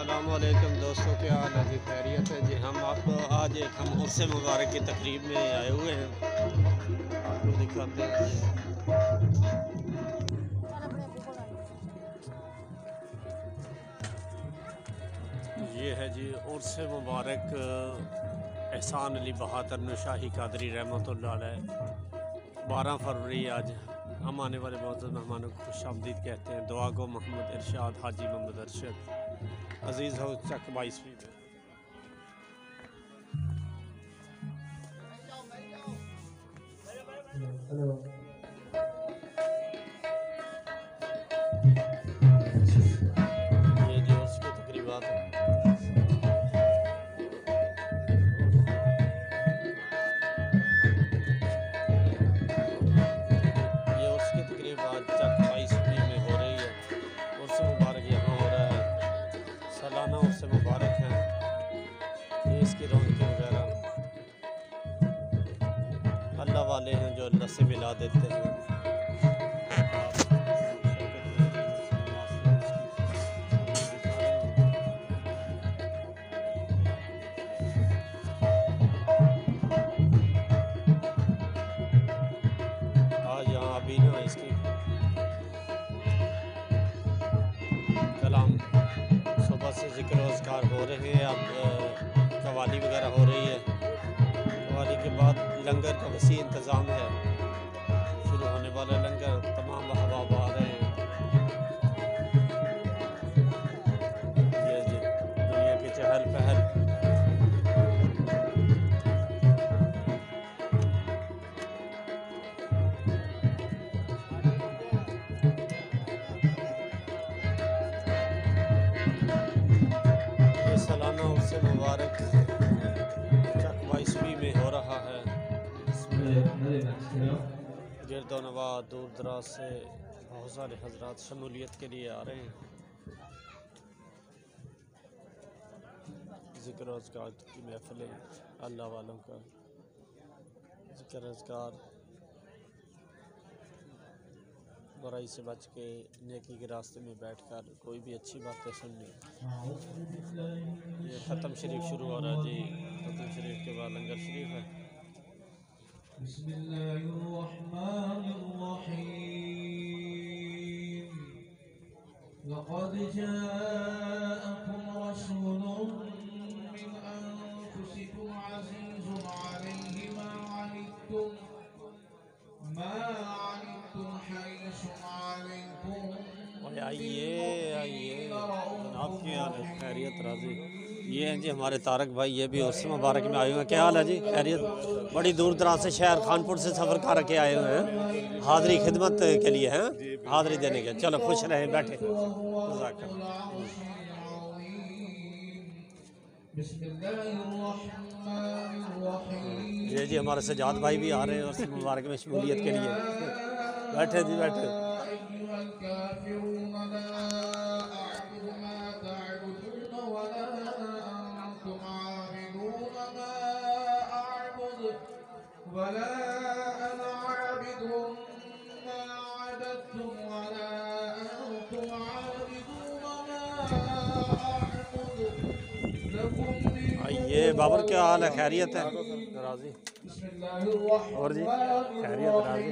अस्सलामुअलैकुम दोस्तों, क्या हाल है जी? खैरियत है जी। हम आपको आज हम उर्स मुबारक की तकरीब में आए हुए हैं, आपको दिखाते हैं जी। ये है जी उर्स मुबारक एहसान अली बहादुर नशाही कादरी रहमतुल्लाह अलैह। 12 फरवरी आज हम आने वाले बहुत मेहमानों को खुश आमदीद कहते हैं। दुआ गो मोहम्मद इरशाद हाजी मोहम्मद अरशद अजीज़ हो चक 22वीं में। हेलो। ये जो उसकी तकरीबात है, ये उसकी तकरीब आज चक 22वीं में हो रही है। उर्स मुबारक यहाँ हो रहा है, सालाना उर्स मुबारक है। ये इसकी रौनकें वगैरह अल्लाह वाले हैं जो अल्लाह से मिला देते हैं। आज यहाँ अभी ना इसकी कलाम सुबह से ज़िक्र वज़कार हो रहे हैं। अब कवाली वगैरह हो रही है। कवाली के बाद लंगर का वसी इंतज़ाम है। शुरू होने वाला लंगर, तमाम अहबाब आ रहे हैं। ये जी दुनिया की चहल पहल। ये सालाना उर्स मुबारक चक 22वीं में हो रहा है। इसमें गिरदो नवा दूर दराज से बहुत सारे हजरात शमूलियत के लिए आ रहे हैं। ज़िक्र अज़कार की महफ़िलें, अल्लाह वालों का ज़िक्र अज़कार, बुराई से बच के नेकी के रास्ते में बैठकर कोई भी अच्छी बातें सुननी। ये ख़त्म शरीफ शुरू हो रहा है जी। ख़त्म शरीफ के बाद लंगर शरीफ है। बिस्मिल्लाहिर्रहमानिर्रहीम। लक़द जाअकुम रसूलुम मिन अनफुसिकुम अज़ीज़ुन अलैहि मा अनित्तुम हरीसुन अलैकुम आइए आइए जनाब, क्या हाल है? खैरियत राजी। ये हैं जी हमारे तारक भाई, ये भी उर्स मुबारक में आए हुए हैं। क्या हाल है जी? खैरियत। बड़ी दूर दराज से शहर खानपुर से सफ़र कर के आए हुए हैं, हाज़री खिदमत के लिए हैं, हाज़री देने के। चलो खुश रहें, बैठे। ये जी हमारे सजाद भाई भी आ रहे हैं उर्स मुबारक में शमूलियत के लिए। बैठे जी बैठे। वला अना आबिदुम मा अबदतुम वला अंतुम आबिदून मा अअबुद लकुम आइए बाबर, क्या हाल है? खैरियत है? राजी और जी खैरियत राजी।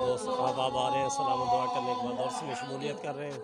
दोस्त अहबाब आ रहे हैं, सलाम दुआ करने के बाद और में शमूलियत कर रहे हैं।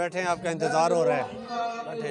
बैठे आपका इंतज़ार हो रहा है, बैठे।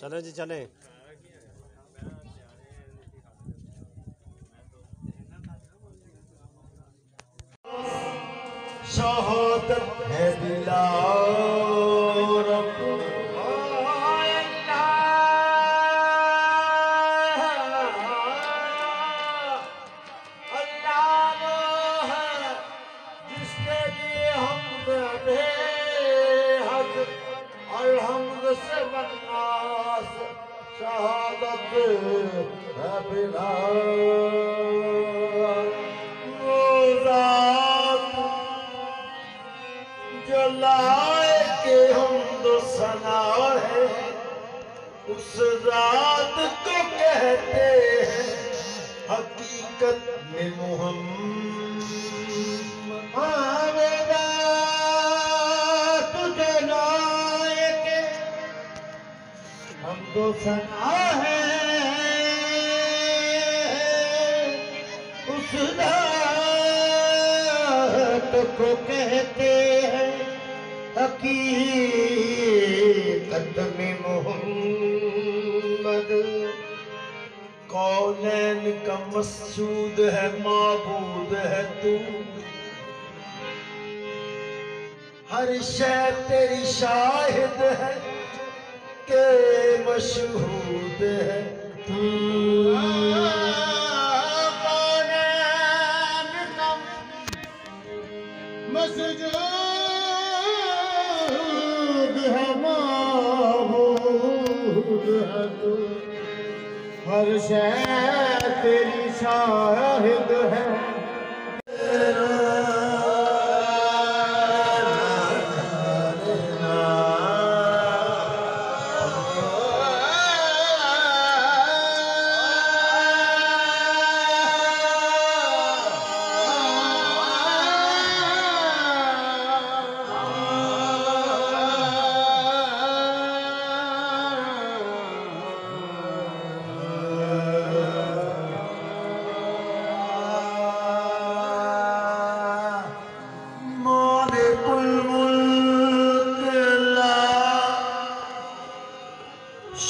चले जी चले। शहादत है दिलार जिसके लिए हम बेहद अलहम्द से बनास शहादत है बिलार जो लाए के हमद सना है उस रात को कहते हैं हकीकत में मुहम्मद आवेदा तुझे लाए के हमद सना है उस रात को कहते हैं हकीकत में मोहम्मद। कौनैन का मकसूद है माबूद है तू हर शय तेरी शाहिद है के मशहूद है तू। कौनैन का मकसूद हर शय तेरी शाहिद है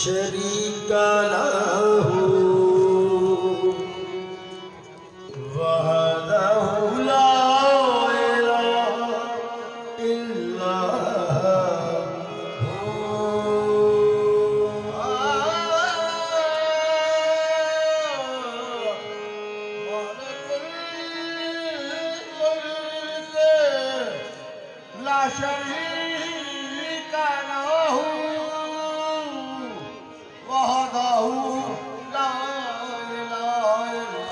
शरीक लहू वहदहु ला इलाहा इल्ला ला शरीक लहू वहदहु ला इलाहा इल्ला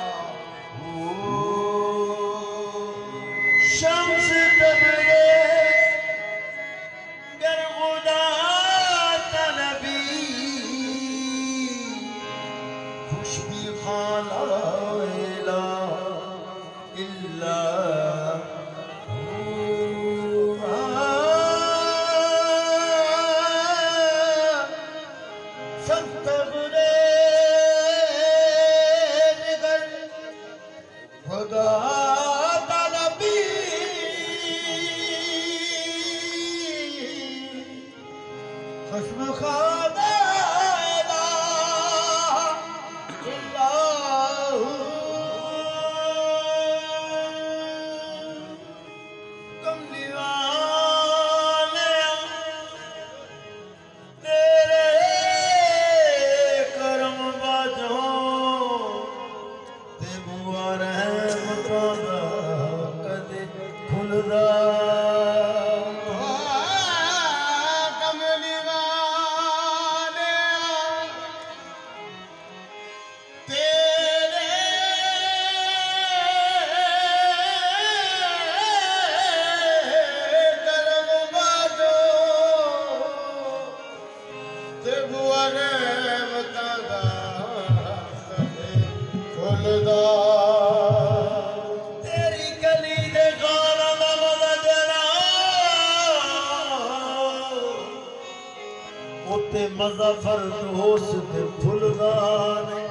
हू। शम्स तबरेज़ गर खुदा तनबी खुशबी खाना इलाहा इल्ला खुदा तनबी खुशबू खाना इल्ला हू। कमली वाले तेरे करम बाजों ते बुआ रहमतां दा कदे खुलदा कमली वाले तेरे करम बाजो ते बुआ रहमतां दा कदे खुलदा। तेरी गली दे गाना दा मजा जरा उते मजा फर्द होस ते फुलदा ने